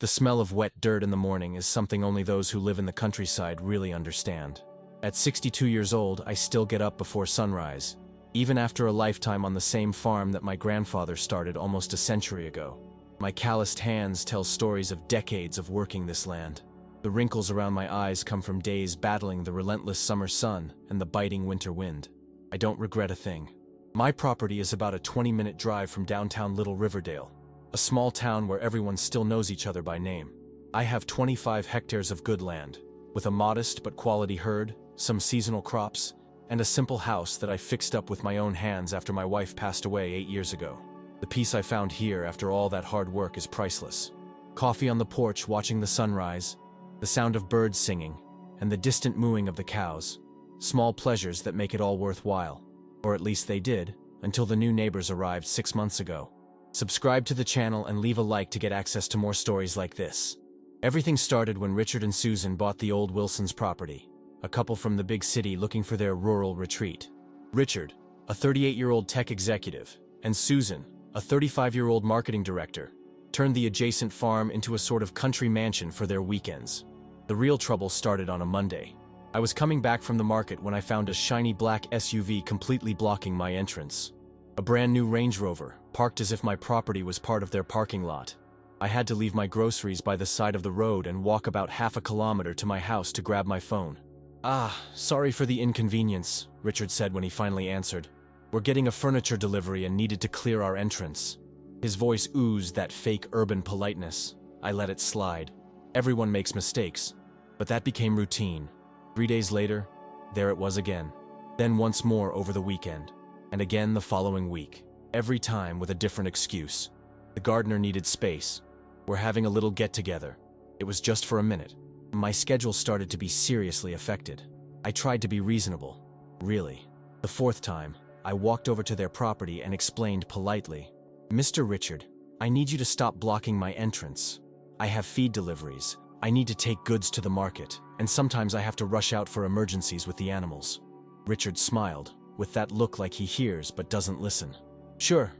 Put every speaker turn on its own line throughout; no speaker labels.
The smell of wet dirt in the morning is something only those who live in the countryside really understand. At 62 years old, I still get up before sunrise, even after a lifetime on the same farm that my grandfather started almost a century ago. My calloused hands tell stories of decades of working this land. The wrinkles around my eyes come from days battling the relentless summer sun and the biting winter wind. I don't regret a thing. My property is about a 20-minute drive from downtown Little Riverdale, a small town where everyone still knows each other by name. I have 25 hectares of good land, with a modest but quality herd, some seasonal crops, and a simple house that I fixed up with my own hands after my wife passed away 8 years ago. The peace I found here after all that hard work is priceless. Coffee on the porch watching the sunrise, the sound of birds singing, and the distant mooing of the cows. Small pleasures that make it all worthwhile. Or at least they did, until the new neighbors arrived 6 months ago. Subscribe to the channel and leave a like to get access to more stories like this. Everything started when Richard and Susan bought the old Wilson's property, a couple from the big city looking for their rural retreat. Richard, a 38-year-old tech executive, and Susan, a 35-year-old marketing director, turned the adjacent farm into a sort of country mansion for their weekends. The real trouble started on a Monday. I was coming back from the market when I found a shiny black SUV completely blocking my entrance. A brand new Range Rover, parked as if my property was part of their parking lot. I had to leave my groceries by the side of the road and walk about half a kilometer to my house to grab my phone. Sorry for the inconvenience, Richard said when he finally answered. We're getting a furniture delivery and needed to clear our entrance. His voice oozed that fake urban politeness. I let it slide. Everyone makes mistakes, but that became routine. 3 days later, there it was again. Then once more over the weekend, and again the following week. Every time with a different excuse. The gardener needed space. We're having a little get-together. It was just for a minute. My schedule started to be seriously affected. I tried to be reasonable. Really. The fourth time, I walked over to their property and explained politely, Mr. Richard, I need you to stop blocking my entrance. I have feed deliveries. I need to take goods to the market, and sometimes I have to rush out for emergencies with the animals. Richard smiled, with that look like he hears but doesn't listen. Sure,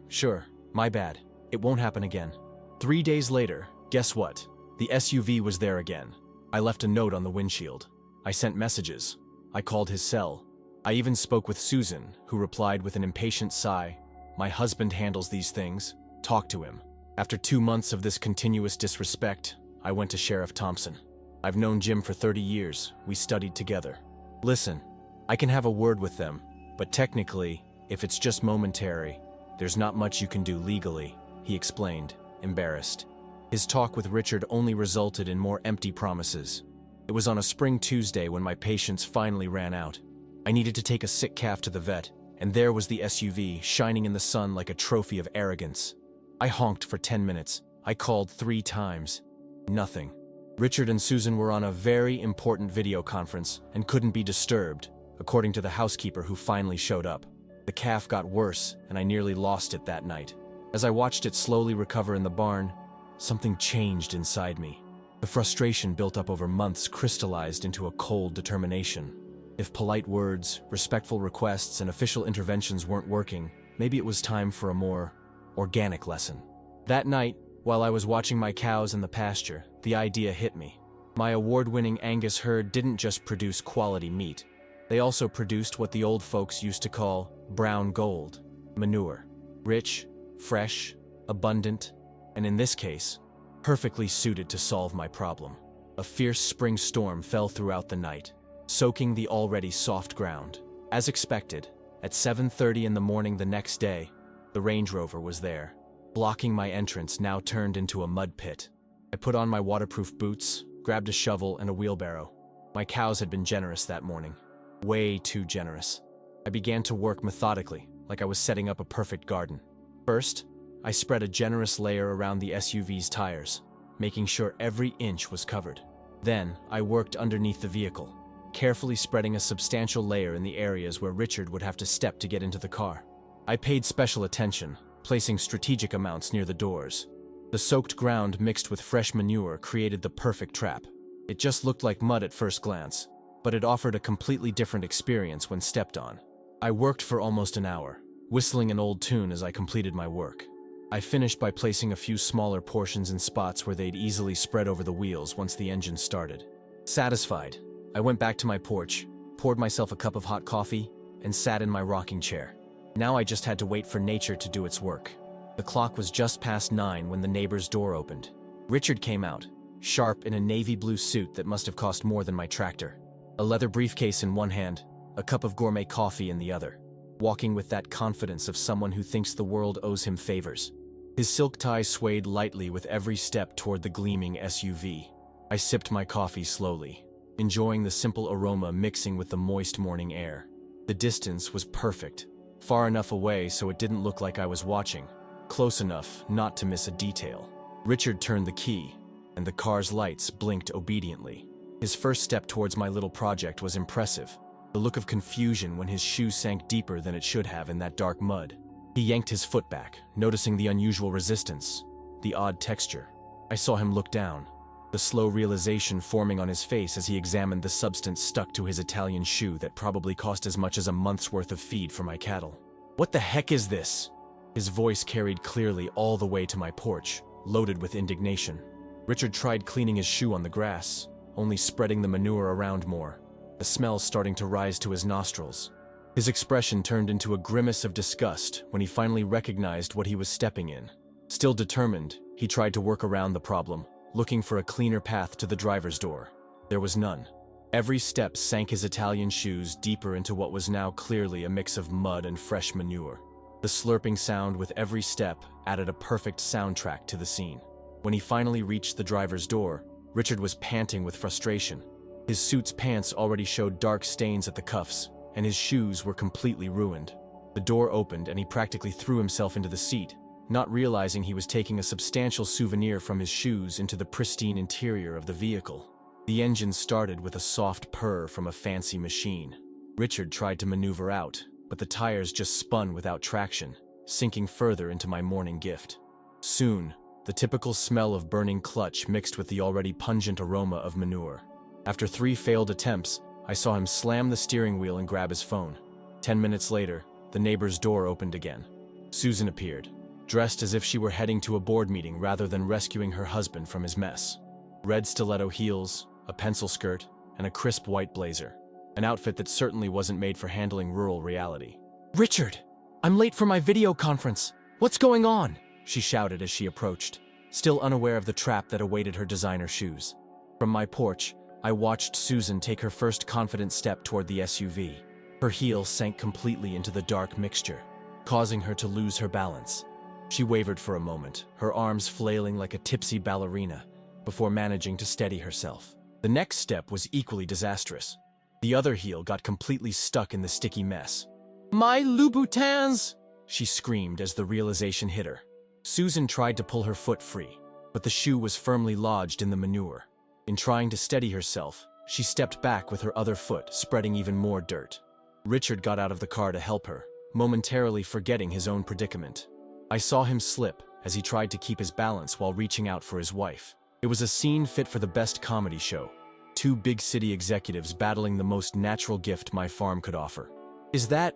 my bad. It won't happen again. 3 days later, guess what? The SUV was there again. I left a note on the windshield. I sent messages. I called his cell. I even spoke with Susan, who replied with an impatient sigh, My husband handles these things. Talk to him. After 2 months of this continuous disrespect, I went to Sheriff Thompson. I've known Jim for 30 years. We studied together. Listen, I can have a word with them, but technically, if it's just momentary, there's not much you can do legally, he explained, embarrassed. His talk with Richard only resulted in more empty promises. It was on a spring Tuesday when my patience finally ran out. I needed to take a sick calf to the vet, and there was the SUV shining in the sun like a trophy of arrogance. I honked for 10 minutes. I called 3 times. Nothing. Richard and Susan were on a very important video conference and couldn't be disturbed, according to the housekeeper who finally showed up. The calf got worse, and I nearly lost it that night. As I watched it slowly recover in the barn, something changed inside me. The frustration built up over months crystallized into a cold determination. If polite words, respectful requests, and official interventions weren't working, maybe it was time for a more organic lesson. That night, while I was watching my cows in the pasture, the idea hit me. My award-winning Angus herd didn't just produce quality meat. They also produced what the old folks used to call brown gold, manure. Rich, fresh, abundant, and in this case, perfectly suited to solve my problem. A fierce spring storm fell throughout the night, soaking the already soft ground. As expected, at 7:30 in the morning the next day, the Range Rover was there. Blocking my entrance now turned into a mud pit. I put on my waterproof boots, grabbed a shovel and a wheelbarrow. My cows had been generous that morning. Way too generous. I began to work methodically, like I was setting up a perfect garden. First, I spread a generous layer around the SUV's tires, making sure every inch was covered. Then, I worked underneath the vehicle, carefully spreading a substantial layer in the areas where Richard would have to step to get into the car. I paid special attention, placing strategic amounts near the doors. The soaked ground mixed with fresh manure created the perfect trap. It just looked like mud at first glance, but it offered a completely different experience when stepped on. I worked for almost an hour, whistling an old tune as I completed my work. I finished by placing a few smaller portions in spots where they'd easily spread over the wheels once the engine started. Satisfied, I went back to my porch, poured myself a cup of hot coffee, and sat in my rocking chair. Now I just had to wait for nature to do its work. The clock was just past 9 when the neighbor's door opened. Richard came out, sharp in a navy blue suit that must have cost more than my tractor. A leather briefcase in one hand, a cup of gourmet coffee in the other, walking with that confidence of someone who thinks the world owes him favors. His silk tie swayed lightly with every step toward the gleaming SUV. I sipped my coffee slowly, enjoying the simple aroma mixing with the moist morning air. The distance was perfect, far enough away so it didn't look like I was watching, close enough not to miss a detail. Richard turned the key, and the car's lights blinked obediently. His first step towards my little project was impressive. The look of confusion when his shoe sank deeper than it should have in that dark mud. He yanked his foot back, noticing the unusual resistance, the odd texture. I saw him look down, the slow realization forming on his face as he examined the substance stuck to his Italian shoe that probably cost as much as a month's worth of feed for my cattle. "What the heck is this?" His voice carried clearly all the way to my porch, loaded with indignation. Richard tried cleaning his shoe on the grass, only spreading the manure around more, the smell starting to rise to his nostrils. His expression turned into a grimace of disgust when he finally recognized what he was stepping in. Still determined, he tried to work around the problem, looking for a cleaner path to the driver's door. There was none. Every step sank his Italian shoes deeper into what was now clearly a mix of mud and fresh manure. The slurping sound with every step added a perfect soundtrack to the scene. When he finally reached the driver's door, Richard was panting with frustration. His suit's pants already showed dark stains at the cuffs, and his shoes were completely ruined. The door opened and he practically threw himself into the seat, not realizing he was taking a substantial souvenir from his shoes into the pristine interior of the vehicle. The engine started with a soft purr from a fancy machine. Richard tried to maneuver out, but the tires just spun without traction, sinking further into my morning gift. Soon, the typical smell of burning clutch mixed with the already pungent aroma of manure. After 3 failed attempts, I saw him slam the steering wheel and grab his phone. 10 minutes later, the neighbor's door opened again. Susan appeared, dressed as if she were heading to a board meeting rather than rescuing her husband from his mess. Red stiletto heels, a pencil skirt, and a crisp white blazer. An outfit that certainly wasn't made for handling rural reality. "Richard, I'm late for my video conference. What's going on?" she shouted as she approached, still unaware of the trap that awaited her designer shoes. From my porch, I watched Susan take her first confident step toward the SUV. Her heel sank completely into the dark mixture, causing her to lose her balance. She wavered for a moment, her arms flailing like a tipsy ballerina, before managing to steady herself. The next step was equally disastrous. The other heel got completely stuck in the sticky mess. "My Louboutins!" she screamed as the realization hit her. Susan tried to pull her foot free, but the shoe was firmly lodged in the manure. In trying to steady herself, she stepped back with her other foot, spreading even more dirt. Richard got out of the car to help her, momentarily forgetting his own predicament. I saw him slip as he tried to keep his balance while reaching out for his wife. It was a scene fit for the best comedy show. 2 big city executives battling the most natural gift my farm could offer. Is that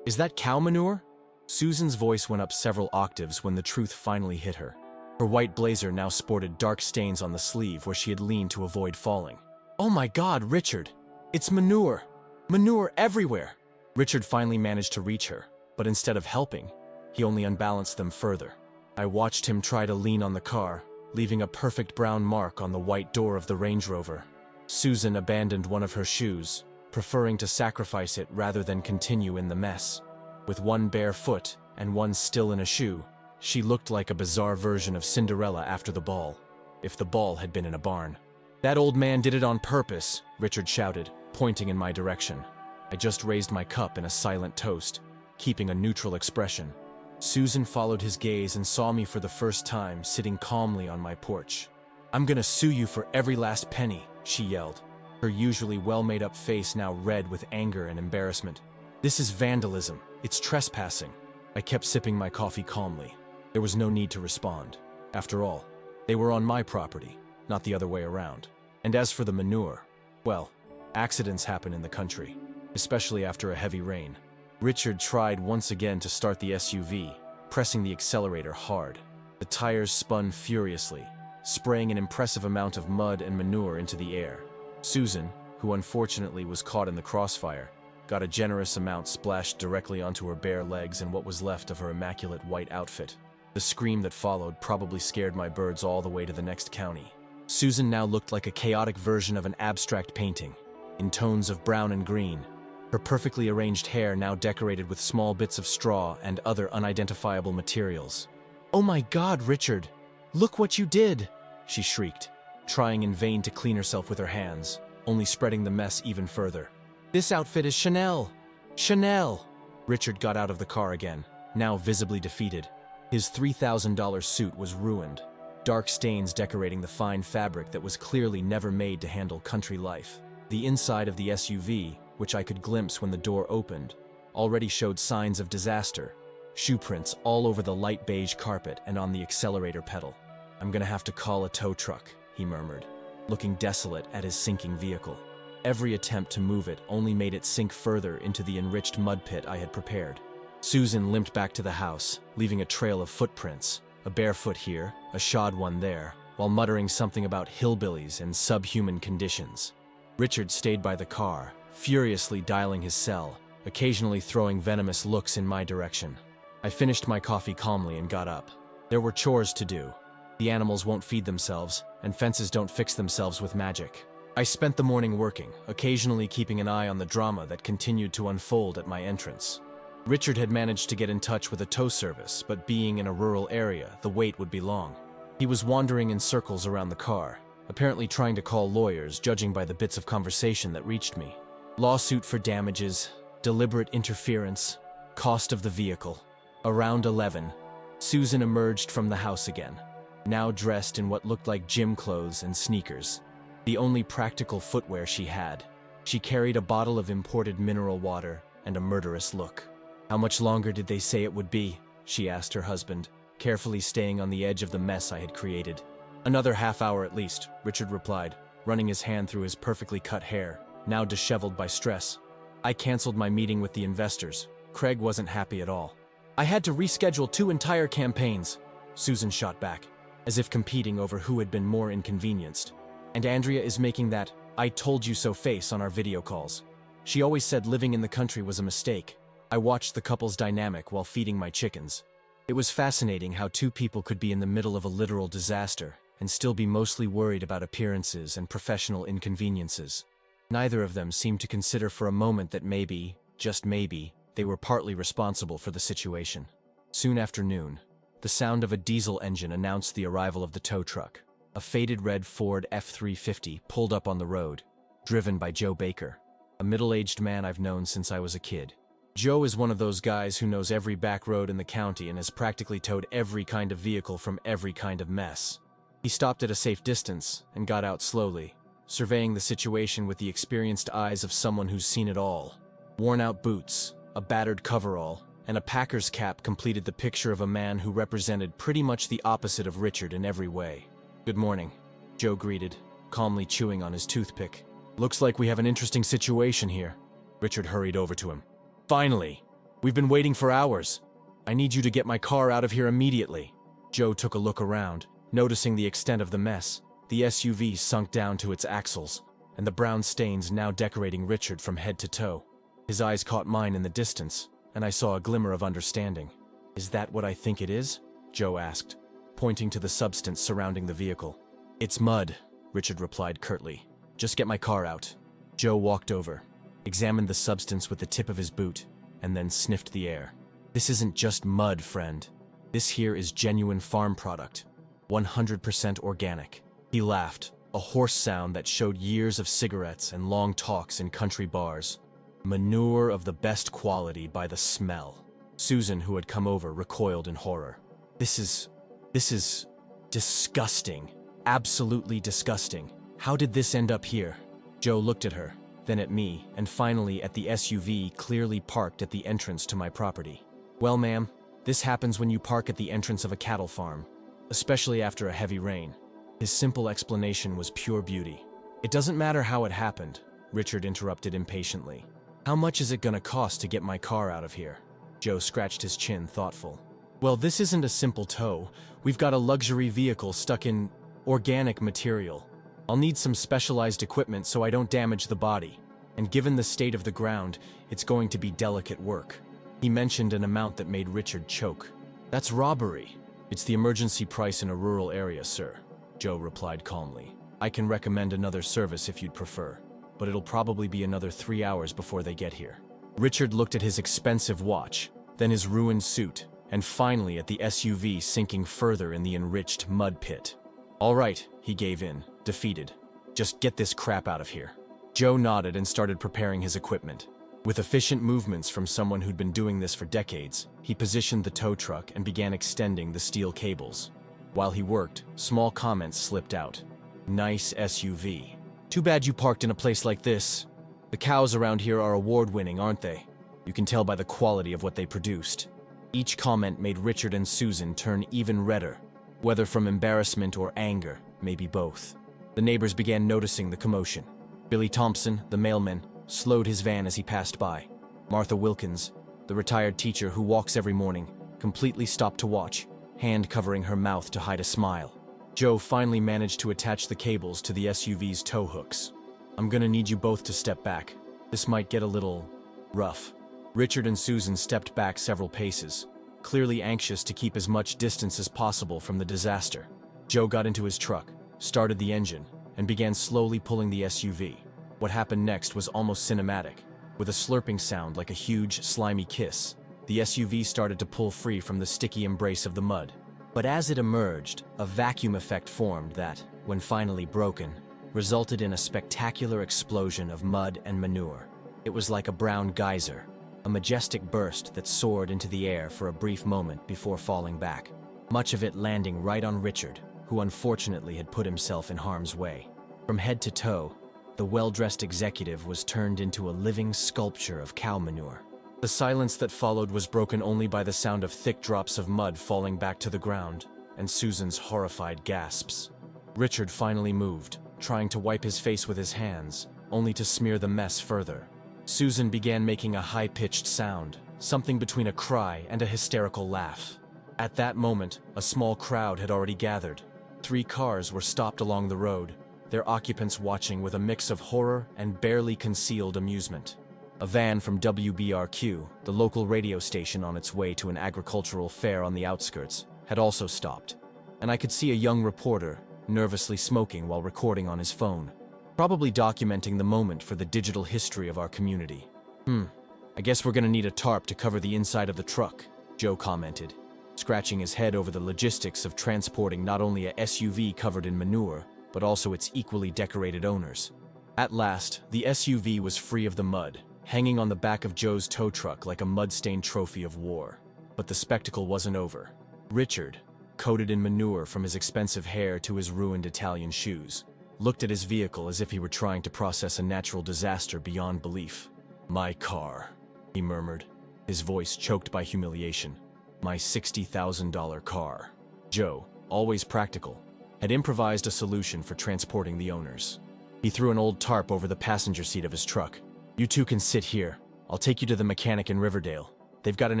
cow manure?" Susan's voice went up several octaves when the truth finally hit her. Her white blazer now sported dark stains on the sleeve where she had leaned to avoid falling. "Oh my God, Richard! It's manure! Manure everywhere!" Richard finally managed to reach her, but instead of helping, he only unbalanced them further. I watched him try to lean on the car, leaving a perfect brown mark on the white door of the Range Rover. Susan abandoned one of her shoes, preferring to sacrifice it rather than continue in the mess. With one bare foot and one still in a shoe, she looked like a bizarre version of Cinderella after the ball, if the ball had been in a barn. "That old man did it on purpose," Richard shouted, pointing in my direction. I just raised my cup in a silent toast, keeping a neutral expression. Susan followed his gaze and saw me for the first time sitting calmly on my porch. "I'm gonna sue you for every last penny," she yelled, her usually well-made-up face now red with anger and embarrassment. "This is vandalism. It's trespassing." I kept sipping my coffee calmly. There was no need to respond. After all, they were on my property, not the other way around. And as for the manure, well, accidents happen in the country, especially after a heavy rain. Richard tried once again to start the SUV, pressing the accelerator hard. The tires spun furiously, spraying an impressive amount of mud and manure into the air. Susan, who unfortunately was caught in the crossfire, got a generous amount splashed directly onto her bare legs and what was left of her immaculate white outfit. The scream that followed probably scared my birds all the way to the next county. Susan now looked like a chaotic version of an abstract painting, in tones of brown and green, her perfectly arranged hair now decorated with small bits of straw and other unidentifiable materials. "Oh my God, Richard! Look what you did!" she shrieked, trying in vain to clean herself with her hands, only spreading the mess even further. "This outfit is Chanel! Chanel!" Richard got out of the car again, now visibly defeated. His $3,000 suit was ruined, dark stains decorating the fine fabric that was clearly never made to handle country life. The inside of the SUV, which I could glimpse when the door opened, already showed signs of disaster, shoe prints all over the light beige carpet and on the accelerator pedal. "I'm gonna have to call a tow truck," he murmured, looking desolate at his sinking vehicle. Every attempt to move it only made it sink further into the enriched mud pit I had prepared. Susan limped back to the house, leaving a trail of footprints, a bare foot here, a shod one there, while muttering something about hillbillies and subhuman conditions. Richard stayed by the car, furiously dialing his cell, occasionally throwing venomous looks in my direction. I finished my coffee calmly and got up. There were chores to do. The animals won't feed themselves, and fences don't fix themselves with magic. I spent the morning working, occasionally keeping an eye on the drama that continued to unfold at my entrance. Richard had managed to get in touch with a tow service, but being in a rural area, the wait would be long. He was wandering in circles around the car, apparently trying to call lawyers, judging by the bits of conversation that reached me. Lawsuit for damages, deliberate interference, cost of the vehicle. Around 11, Susan emerged from the house again, now dressed in what looked like gym clothes and sneakers. The only practical footwear she had. She carried a bottle of imported mineral water and a murderous look. "How much longer did they say it would be?" she asked her husband, carefully staying on the edge of the mess I had created. "Another half hour at least," Richard replied, running his hand through his perfectly cut hair, now disheveled by stress. "I canceled my meeting with the investors. Craig wasn't happy at all. I had to reschedule 2 entire campaigns," Susan shot back, as if competing over who had been more inconvenienced. "And Andrea is making that 'I told you so' face on our video calls. She always said living in the country was a mistake." I watched the couple's dynamic while feeding my chickens. It was fascinating how two people could be in the middle of a literal disaster and still be mostly worried about appearances and professional inconveniences. Neither of them seemed to consider for a moment that maybe, just maybe, they were partly responsible for the situation. Soon after noon, the sound of a diesel engine announced the arrival of the tow truck. A faded red Ford F-350 pulled up on the road, driven by Joe Baker, a middle-aged man I've known since I was a kid. Joe is one of those guys who knows every back road in the county and has practically towed every kind of vehicle from every kind of mess. He stopped at a safe distance and got out slowly, surveying the situation with the experienced eyes of someone who's seen it all. Worn-out boots, a battered coverall, and a Packers cap completed the picture of a man who represented pretty much the opposite of Richard in every way. "Good morning," Joe greeted, calmly chewing on his toothpick. "Looks like we have an interesting situation here." Richard hurried over to him. "Finally! We've been waiting for hours. I need you to get my car out of here immediately." Joe took a look around, noticing the extent of the mess. The SUV sunk down to its axles, and the brown stains now decorating Richard from head to toe. His eyes caught mine in the distance, and I saw a glimmer of understanding. "Is that what I think it is?" Joe asked, pointing to the substance surrounding the vehicle. "It's mud," Richard replied curtly. "Just get my car out." Joe walked over, examined the substance with the tip of his boot, and then sniffed the air. "This isn't just mud, friend. This here is genuine farm product, 100% organic." He laughed, a hoarse sound that showed years of cigarettes and long talks in country bars. "Manure of the best quality by the smell." Susan, who had come over, recoiled in horror. This is disgusting. Absolutely disgusting. How did this end up here?" Joe looked at her, then at me, and finally at the SUV clearly parked at the entrance to my property. "Well, ma'am, this happens when you park at the entrance of a cattle farm, especially after a heavy rain." His simple explanation was pure beauty. "It doesn't matter how it happened," Richard interrupted impatiently. "How much is it gonna cost to get my car out of here?" Joe scratched his chin, thoughtful. Well, this isn't a simple tow. We've got a luxury vehicle stuck in organic material. I'll need some specialized equipment so I don't damage the body. And given the state of the ground, it's going to be delicate work. He mentioned an amount that made Richard choke. That's robbery. It's the emergency price in a rural area, sir, Joe replied calmly. I can recommend another service if you'd prefer, but it'll probably be another 3 hours before they get here. Richard looked at his expensive watch, then his ruined suit, and finally at the SUV sinking further in the enriched mud pit. All right, he gave in, defeated. Just get this crap out of here. Joe nodded and started preparing his equipment. With efficient movements from someone who'd been doing this for decades, he positioned the tow truck and began extending the steel cables. While he worked, small comments slipped out. Nice SUV. Too bad you parked in a place like this. The cows around here are award-winning, aren't they? You can tell by the quality of what they produced. Each comment made Richard and Susan turn even redder, whether from embarrassment or anger, maybe both. The neighbors began noticing the commotion. Billy Thompson, the mailman, slowed his van as he passed by. Martha Wilkins, the retired teacher who walks every morning, completely stopped to watch, hand covering her mouth to hide a smile. Joe finally managed to attach the cables to the SUV's tow hooks. I'm gonna need you both to step back. This might get a little rough. Richard and Susan stepped back several paces, clearly anxious to keep as much distance as possible from the disaster. Joe got into his truck, started the engine, and began slowly pulling the SUV. What happened next was almost cinematic. With a slurping sound like a huge, slimy kiss, the SUV started to pull free from the sticky embrace of the mud. But as it emerged, a vacuum effect formed that, when finally broken, resulted in a spectacular explosion of mud and manure. It was like a brown geyser, a majestic burst that soared into the air for a brief moment before falling back, much of it landing right on Richard, who unfortunately had put himself in harm's way. From head to toe, the well-dressed executive was turned into a living sculpture of cow manure. The silence that followed was broken only by the sound of thick drops of mud falling back to the ground, and Susan's horrified gasps. Richard finally moved, trying to wipe his face with his hands, only to smear the mess further. Susan began making a high-pitched sound, something between a cry and a hysterical laugh. At that moment, a small crowd had already gathered. 3 cars were stopped along the road, their occupants watching with a mix of horror and barely concealed amusement. A van from WBRQ, the local radio station on its way to an agricultural fair on the outskirts, had also stopped, and I could see a young reporter nervously smoking while recording on his phone, probably documenting the moment for the digital history of our community. I guess we're gonna need a tarp to cover the inside of the truck, Joe commented, scratching his head over the logistics of transporting not only a SUV covered in manure, but also its equally decorated owners. At last, the SUV was free of the mud, hanging on the back of Joe's tow truck like a mud-stained trophy of war. But the spectacle wasn't over. Richard, coated in manure from his expensive hair to his ruined Italian shoes, looked at his vehicle as if he were trying to process a natural disaster beyond belief. "My car," he murmured, his voice choked by humiliation. "My $60,000 car." Joe, always practical, had improvised a solution for transporting the owners. He threw an old tarp over the passenger seat of his truck. "You two can sit here. I'll take you to the mechanic in Riverdale. They've got an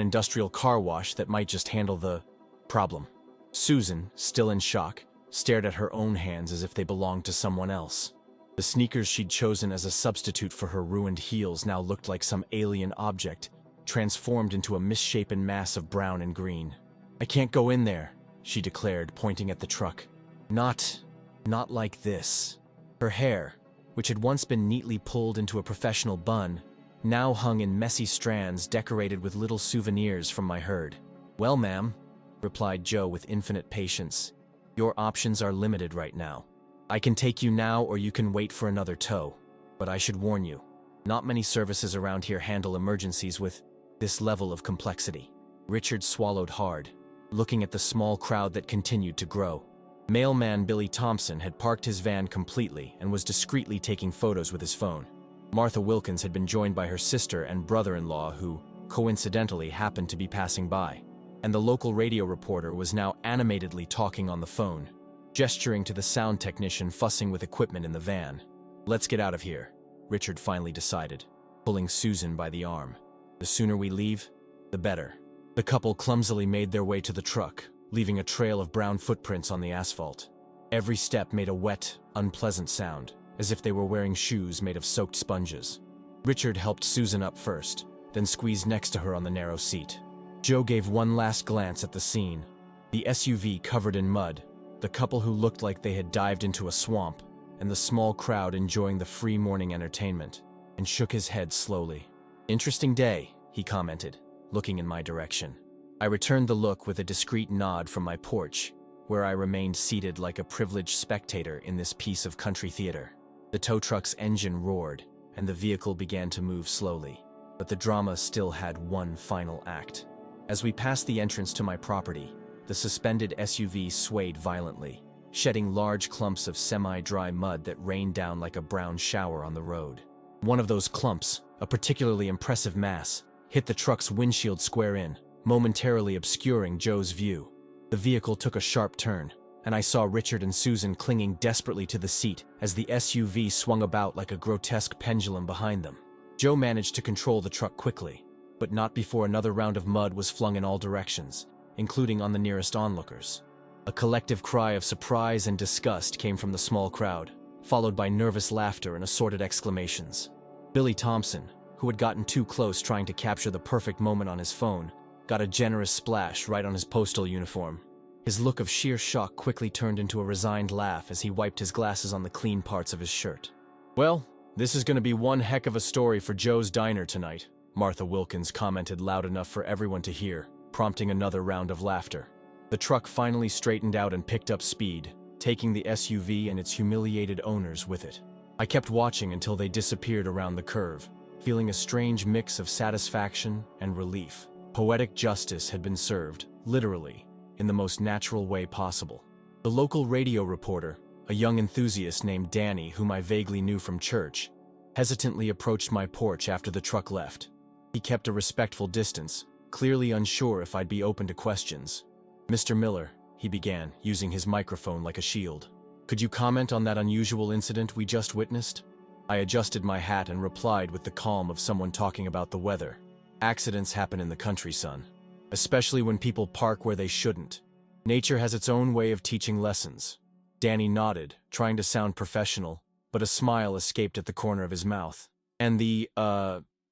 industrial car wash that might just handle the problem." Susan, still in shock, stared at her own hands as if they belonged to someone else. The sneakers she'd chosen as a substitute for her ruined heels now looked like some alien object, transformed into a misshapen mass of brown and green. "I can't go in there," she declared, pointing at the truck. Not like this." Her hair, which had once been neatly pulled into a professional bun, now hung in messy strands decorated with little souvenirs from my herd. "Well, ma'am," replied Joe with infinite patience, "your options are limited right now. I can take you now or you can wait for another tow. But I should warn you, not many services around here handle emergencies with this level of complexity." Richard swallowed hard, looking at the small crowd that continued to grow. Mailman Billy Thompson had parked his van completely and was discreetly taking photos with his phone. Martha Wilkins had been joined by her sister and brother-in-law who, coincidentally, happened to be passing by. And the local radio reporter was now animatedly talking on the phone, gesturing to the sound technician fussing with equipment in the van. "Let's get out of here," Richard finally decided, pulling Susan by the arm. "The sooner we leave, the better." The couple clumsily made their way to the truck, leaving a trail of brown footprints on the asphalt. Every step made a wet, unpleasant sound, as if they were wearing shoes made of soaked sponges. Richard helped Susan up first, then squeezed next to her on the narrow seat. Joe gave one last glance at the scene. The SUV covered in mud, the couple who looked like they had dived into a swamp, and the small crowd enjoying the free morning entertainment, and shook his head slowly. "Interesting day," he commented, looking in my direction. I returned the look with a discreet nod from my porch, where I remained seated like a privileged spectator in this piece of country theater. The tow truck's engine roared, and the vehicle began to move slowly. But the drama still had one final act. As we passed the entrance to my property, the suspended SUV swayed violently, shedding large clumps of semi-dry mud that rained down like a brown shower on the road. One of those clumps, a particularly impressive mass, hit the truck's windshield square in, momentarily obscuring Joe's view. The vehicle took a sharp turn, and I saw Richard and Susan clinging desperately to the seat as the SUV swung about like a grotesque pendulum behind them. Joe managed to control the truck quickly, but not before another round of mud was flung in all directions, including on the nearest onlookers. A collective cry of surprise and disgust came from the small crowd, followed by nervous laughter and assorted exclamations. Billy Thompson, who had gotten too close trying to capture the perfect moment on his phone, got a generous splash right on his postal uniform. His look of sheer shock quickly turned into a resigned laugh as he wiped his glasses on the clean parts of his shirt. "Well, this is going to be one heck of a story for Joe's Diner tonight," Martha Wilkins commented loud enough for everyone to hear, prompting another round of laughter. The truck finally straightened out and picked up speed, taking the SUV and its humiliated owners with it. I kept watching until they disappeared around the curve, feeling a strange mix of satisfaction and relief. Poetic justice had been served, literally, in the most natural way possible. The local radio reporter, a young enthusiast named Danny whom I vaguely knew from church, hesitantly approached my porch after the truck left. He kept a respectful distance, clearly unsure if I'd be open to questions. "Mr. Miller," he began, using his microphone like a shield, "could you comment on that unusual incident we just witnessed?" I adjusted my hat and replied with the calm of someone talking about the weather. "Accidents happen in the country, son. Especially when people park where they shouldn't. Nature has its own way of teaching lessons." Danny nodded, trying to sound professional, but a smile escaped at the corner of his mouth. "And the,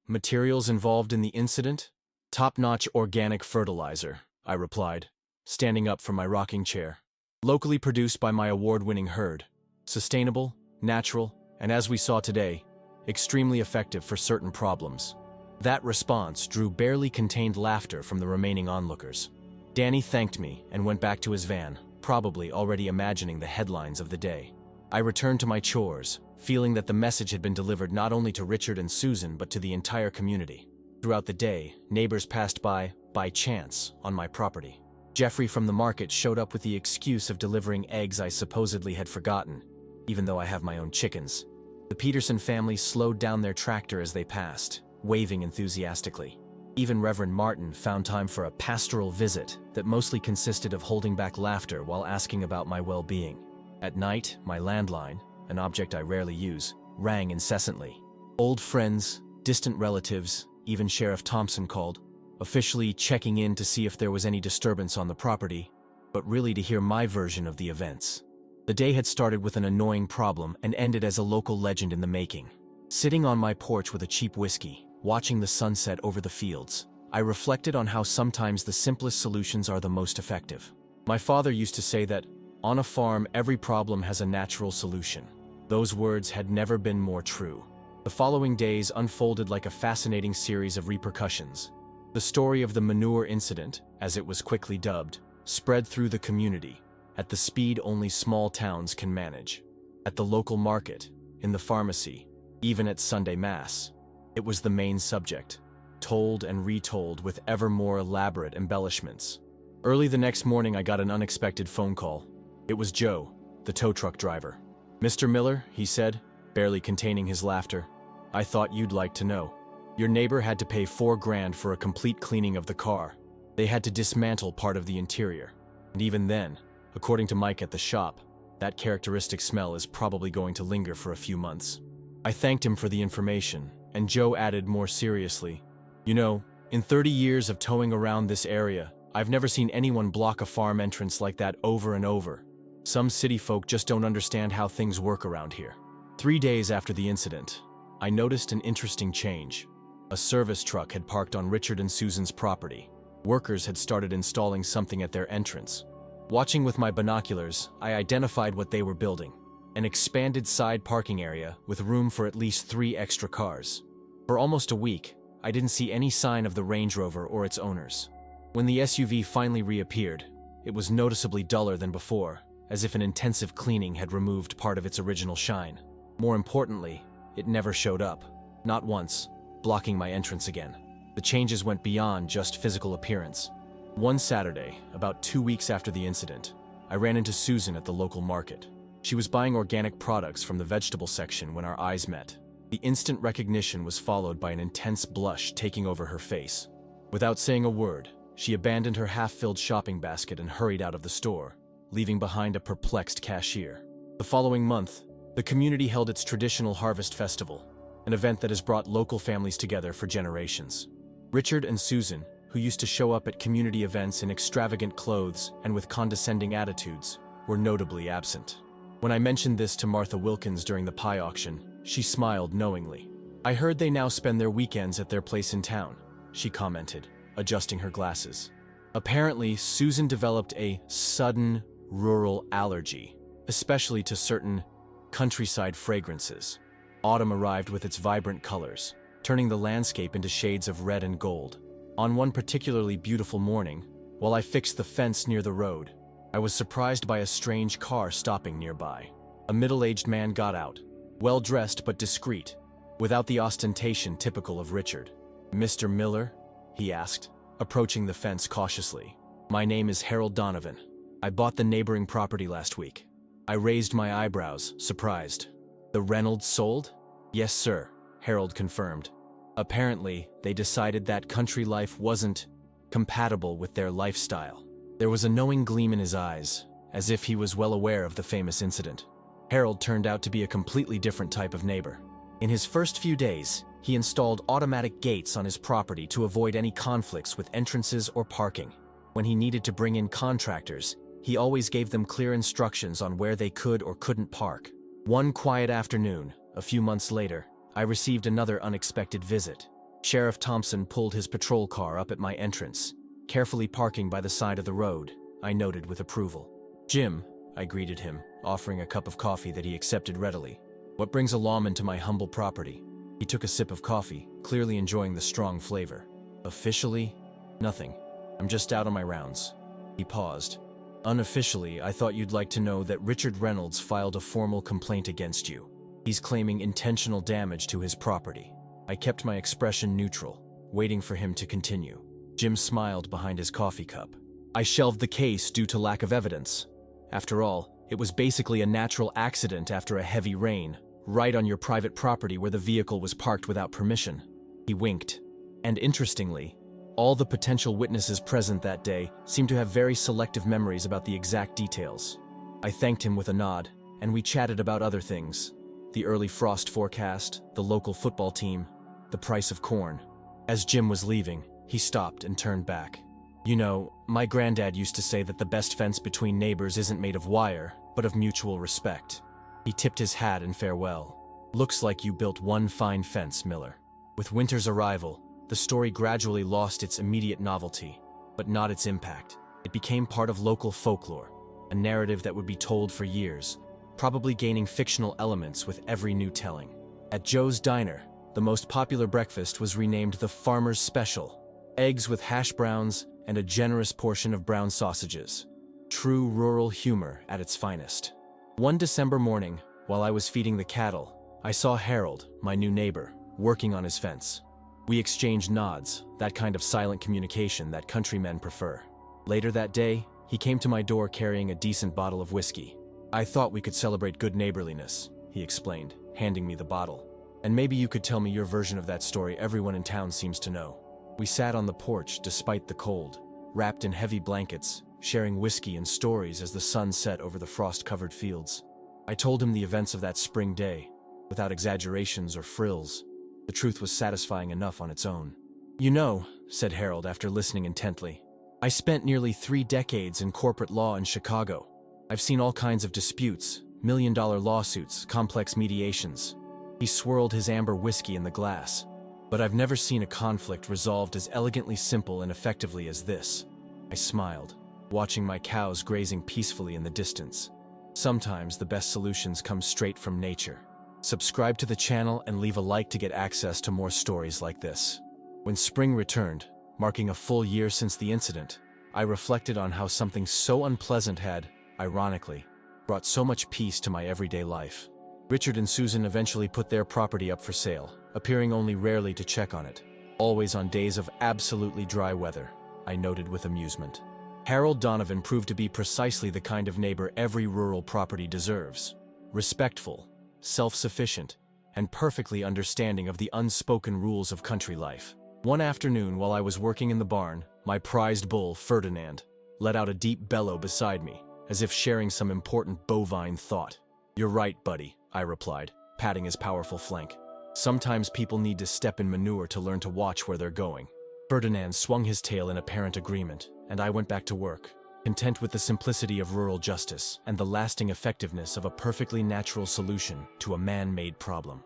materials involved in the incident?" "Top-notch organic fertilizer," I replied, standing up from my rocking chair. "Locally produced by my award-winning herd. Sustainable, natural, and as we saw today, extremely effective for certain problems." That response drew barely contained laughter from the remaining onlookers. Danny thanked me and went back to his van, probably already imagining the headlines of the day. I returned to my chores, feeling that the message had been delivered not only to Richard and Susan but to the entire community. Throughout the day, neighbors passed by chance, on my property. Jeffrey from the market showed up with the excuse of delivering eggs I supposedly had forgotten, even though I have my own chickens. The Peterson family slowed down their tractor as they passed, waving enthusiastically. Even Reverend Martin found time for a pastoral visit that mostly consisted of holding back laughter while asking about my well-being. At night, my landline, an object I rarely use, rang incessantly. Old friends, distant relatives, even Sheriff Thompson called, officially checking in to see if there was any disturbance on the property, but really to hear my version of the events. The day had started with an annoying problem and ended as a local legend in the making. Sitting on my porch with a cheap whiskey, watching the sunset over the fields, I reflected on how sometimes the simplest solutions are the most effective. My father used to say that, on a farm, every problem has a natural solution. Those words had never been more true. The following days unfolded like a fascinating series of repercussions. The story of the manure incident, as it was quickly dubbed, spread through the community, at the speed only small towns can manage. At the local market, in the pharmacy, even at Sunday Mass. It was the main subject, told and retold with ever more elaborate embellishments. Early the next morning I got an unexpected phone call. It was Joe, the tow truck driver. "Mr. Miller," he said, barely containing his laughter, "I thought you'd like to know. Your neighbor had to pay $4,000 for a complete cleaning of the car. They had to dismantle part of the interior. And even then, according to Mike at the shop, that characteristic smell is probably going to linger for a few months." I thanked him for the information, and Joe added more seriously, "You know, In 30 years of towing around this area, I've never seen anyone block a farm entrance like that over and over. Some city folk just don't understand how things work around here. 3 days after the incident, I noticed an interesting change. A service truck had parked on Richard and Susan's property. Workers had started installing something at their entrance. Watching with my binoculars, I identified what they were building: an expanded side parking area with room for at least 3 extra cars. For almost a week, I didn't see any sign of the Range Rover or its owners. When the SUV finally reappeared, it was noticeably duller than before, as if an intensive cleaning had removed part of its original shine. More importantly, it never showed up, not once, blocking my entrance again. The changes went beyond just physical appearance. One Saturday, about 2 weeks after the incident, I ran into Susan at the local market. She was buying organic products from the vegetable section when our eyes met. The instant recognition was followed by an intense blush taking over her face. Without saying a word, she abandoned her half-filled shopping basket and hurried out of the store, leaving behind a perplexed cashier. The following month, the community held its traditional Harvest Festival, an event that has brought local families together for generations. Richard and Susan, who used to show up at community events in extravagant clothes and with condescending attitudes, were notably absent. When I mentioned this to Martha Wilkins during the pie auction, she smiled knowingly. "I heard they now spend their weekends at their place in town," she commented, adjusting her glasses. Apparently, Susan developed a sudden rural allergy, especially to certain countryside fragrances. Autumn arrived with its vibrant colors, turning the landscape into shades of red and gold. On one particularly beautiful morning, while I fixed the fence near the road, I was surprised by a strange car stopping nearby. A middle-aged man got out, well-dressed but discreet, without the ostentation typical of Richard. "Mr. Miller?" he asked, approaching the fence cautiously. "My name is Harold Donovan. I bought the neighboring property last week." I raised my eyebrows, surprised. "The Reynolds sold?" "Yes, sir," Harold confirmed. Apparently, they decided that country life wasn't compatible with their lifestyle. There was a knowing gleam in his eyes, as if he was well aware of the famous incident. Harold turned out to be a completely different type of neighbor. In his first few days, he installed automatic gates on his property to avoid any conflicts with entrances or parking. When he needed to bring in contractors, he always gave them clear instructions on where they could or couldn't park. One quiet afternoon, a few months later, I received another unexpected visit. Sheriff Thompson pulled his patrol car up at my entrance, carefully parking by the side of the road, I noted with approval. "Jim," I greeted him, offering a cup of coffee that he accepted readily. "What brings a lawman to my humble property?" He took a sip of coffee, clearly enjoying the strong flavor. "Officially, nothing. I'm just out on my rounds." He paused. "Unofficially, I thought you'd like to know that Richard Reynolds filed a formal complaint against you. He's claiming intentional damage to his property." I kept my expression neutral, waiting for him to continue. Jim smiled behind his coffee cup. "I shelved the case due to lack of evidence. After all, it was basically a natural accident after a heavy rain, right on your private property where the vehicle was parked without permission." He winked. And interestingly, all the potential witnesses present that day seemed to have very selective memories about the exact details. I thanked him with a nod, and we chatted about other things: the early frost forecast, the local football team, the price of corn. As Jim was leaving, he stopped and turned back. "You know, my granddad used to say that the best fence between neighbors isn't made of wire, but of mutual respect." He tipped his hat in farewell. "Looks like you built one fine fence, Miller." With winter's arrival, the story gradually lost its immediate novelty, but not its impact. It became part of local folklore, a narrative that would be told for years, probably gaining fictional elements with every new telling. At Joe's Diner, the most popular breakfast was renamed the Farmer's Special: eggs with hash browns and a generous portion of brown sausages. True rural humor at its finest. One December morning, while I was feeding the cattle, I saw Harold, my new neighbor, working on his fence. We exchanged nods, that kind of silent communication that countrymen prefer. Later that day, he came to my door carrying a decent bottle of whiskey. "I thought we could celebrate good neighborliness," he explained, handing me the bottle. "And maybe you could tell me your version of that story everyone in town seems to know." We sat on the porch despite the cold, wrapped in heavy blankets, sharing whiskey and stories as the sun set over the frost-covered fields. I told him the events of that spring day, without exaggerations or frills. The truth was satisfying enough on its own. "You know," said Harold after listening intently. I spent nearly 3 decades in corporate law in Chicago. I've seen all kinds of disputes, million-dollar lawsuits, complex mediations. He swirled his amber whiskey in the glass. But I've never seen a conflict resolved as elegantly simple and effectively as this. I smiled, watching my cows grazing peacefully in the distance. Sometimes the best solutions come straight from nature. Subscribe to the channel and leave a like to get access to more stories like this. When spring returned, marking a full year since the incident, I reflected on how something so unpleasant had, ironically, brought so much peace to my everyday life. Richard and Susan eventually put their property up for sale, appearing only rarely to check on it, always on days of absolutely dry weather, I noted with amusement. Harold Donovan proved to be precisely the kind of neighbor every rural property deserves. Respectful, self-sufficient, and perfectly understanding of the unspoken rules of country life. One afternoon while I was working in the barn, my prized bull, Ferdinand, let out a deep bellow beside me, as if sharing some important bovine thought. "You're right, buddy," I replied, patting his powerful flank. "Sometimes people need to step in manure to learn to watch where they're going." Ferdinand swung his tail in apparent agreement, and I went back to work, content with the simplicity of rural justice and the lasting effectiveness of a perfectly natural solution to a man-made problem.